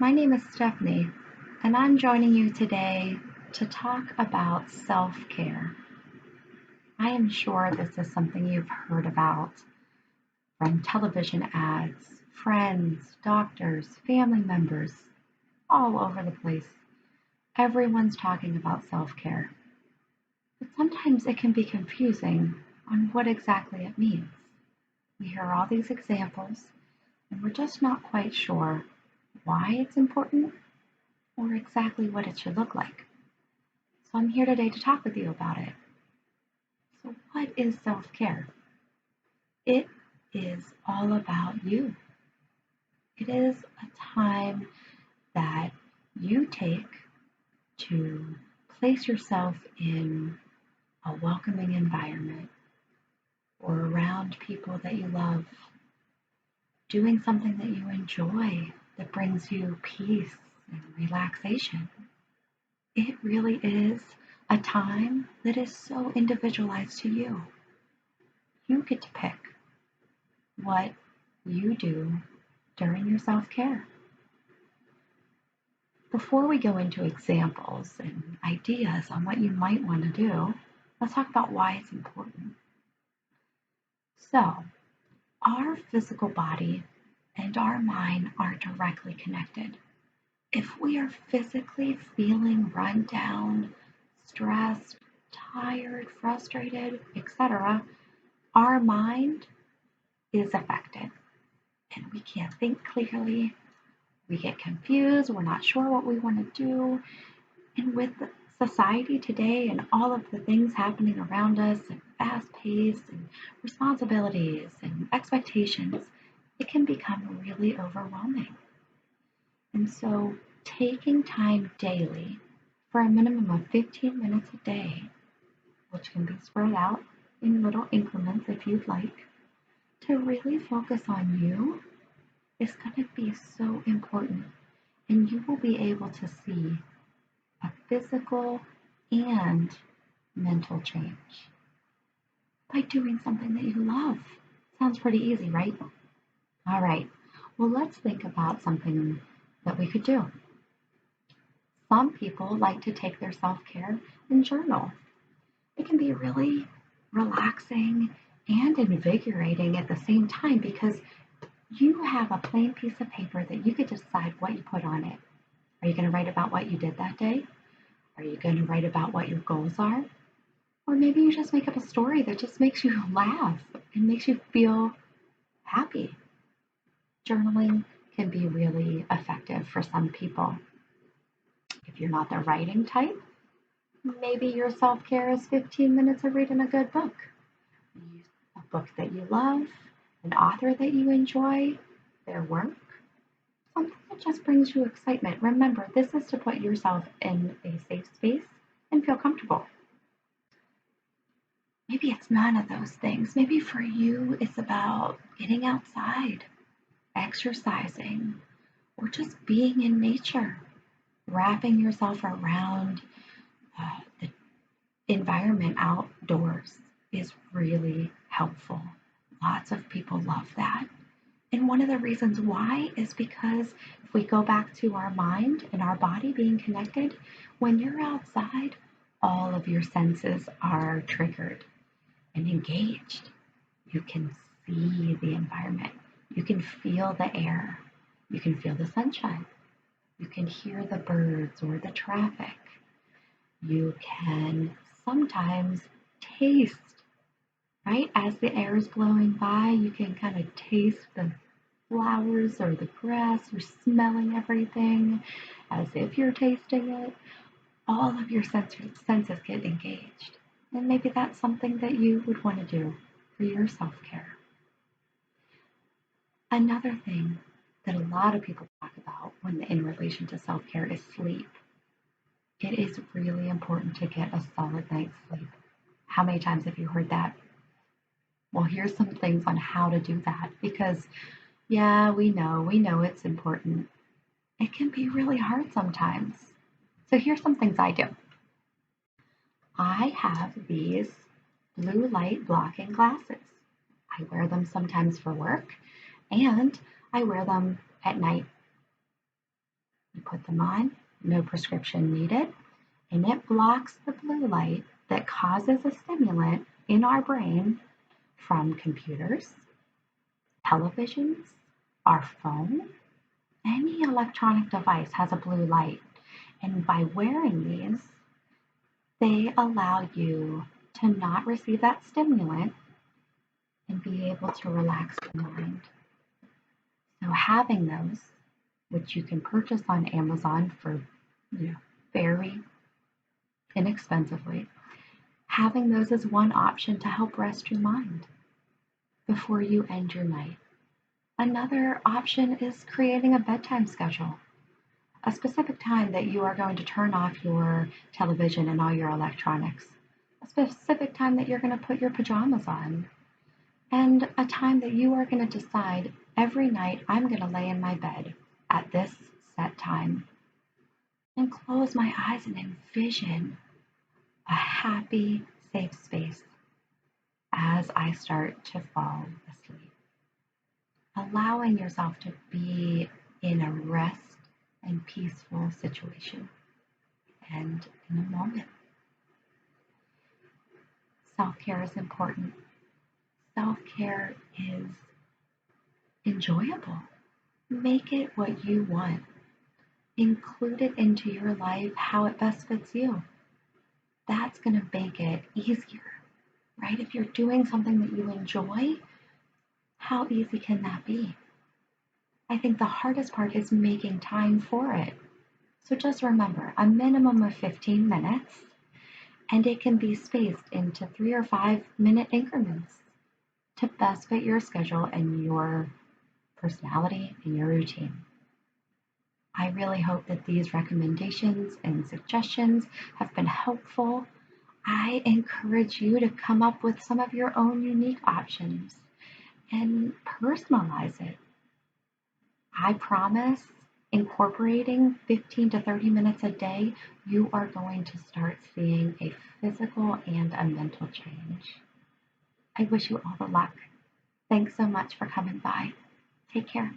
My name is Stephanie, and I'm joining you today to talk about self care. I am sure this is something you've heard about from television ads, friends, doctors, family members, all over the place. Everyone's talking about self care, but sometimes it can be confusing on what exactly it means. We hear all these examples, and we're just not quite sure why it's important or exactly what it should look like. So I'm here today to talk with you about it. So, what is self care? It is all about you. It is a time that you take to place yourself in a welcoming environment or around people that you love, doing something that you enjoy that brings you peace and relaxation. It really is a time that is so individualized to you. You get to pick what you do during your self care. Before we go into examples and ideas on what you might want to do, let's talk about why it's important. So, our physical body and our mind are directly connected. If we are physically feeling run down, stressed, tired, frustrated, etc., our mind is affected and we can't think clearly. We get confused, we're not sure what we want to do. And with society today and all of the things happening around us and fast pace and responsibilities and expectations, it can become really overwhelming. And so taking time daily for a minimum of 15 minutes a day, which can be spread out in little increments if you'd like, to really focus on you is going to be so important. And you will be able to see a physical and mental change by doing something that you love. Sounds pretty easy, right? All right, well, let's think about something that we could do. Some people like to take their self care and journal. It can be really relaxing and invigorating at the same time because you have a plain piece of paper that you could decide what you put on it. Are you going to write about what you did that day? Are you going to write about what your goals are? Or maybe you just make up a story that just makes you laugh and makes you feel happy. Journaling can be really effective for some people. If you're not the writing type, maybe your self care is 15 minutes of reading a good book. A book that you love, an author that you enjoy, their work, something that just brings you excitement. Remember, this is to put yourself in a safe space and feel comfortable. Maybe it's none of those things. Maybe for you, it's about getting outside, exercising, or just being in nature, wrapping yourself around the environment outdoors is really helpful. Lots of people love that. And one of the reasons why is because if we go back to our mind and our body being connected, when you're outside, all of your senses are triggered and engaged. You can see the environment. You can feel the air. You can feel the sunshine. You can hear the birds or the traffic. You can sometimes taste, right? As the air is blowing by, you can kind of taste the flowers or the grass. You're smelling everything as if you're tasting it. All of your senses get engaged. And maybe that's something that you would want to do for your self-care. Another thing that a lot of people talk about when in relation to self-care is sleep. It is really important to get a solid night's sleep. How many times have you heard that? Well, here's some things on how to do that because, yeah, we know it's important. It can be really hard sometimes. So here's some things I do. I have these blue light blocking glasses. I wear them sometimes for work and I wear them at night. put them on, no prescription needed, and it blocks the blue light that causes a stimulant in our brain from computers, televisions, our phone. Any electronic device has a blue light, and by wearing these, they allow you to not receive that stimulant and be able to relax your mind. So having those, which you can purchase on Amazon for very inexpensively, having those is one option to help rest your mind before you end your night. Another option is creating a bedtime schedule, a specific time that you are going to turn off your television and all your electronics, a specific time that you're going to put your pajamas on, and a time that you are going to decide every night I'm going to lay in my bed at this set time and close my eyes and envision a happy, safe space as I start to fall asleep. Allowing yourself to be in a rest and peaceful situation and in a moment. Self-care is important. Self-care is enjoyable. Make it what you want. Include it into your life how it best fits you. That's going to make it easier, right? If you're doing something that you enjoy, how easy can that be? I think the hardest part is making time for it. So just remember, a minimum of 15 minutes, and it can be spaced into 3 or 5 minute increments to best fit your schedule and your personality and your routine. I really hope that these recommendations and suggestions have been helpful. I encourage you to come up with some of your own unique options and personalize it. I promise, incorporating 15 to 30 minutes a day, you are going to start seeing a physical and a mental change. I wish you all the luck. Thanks so much for coming by. Take care.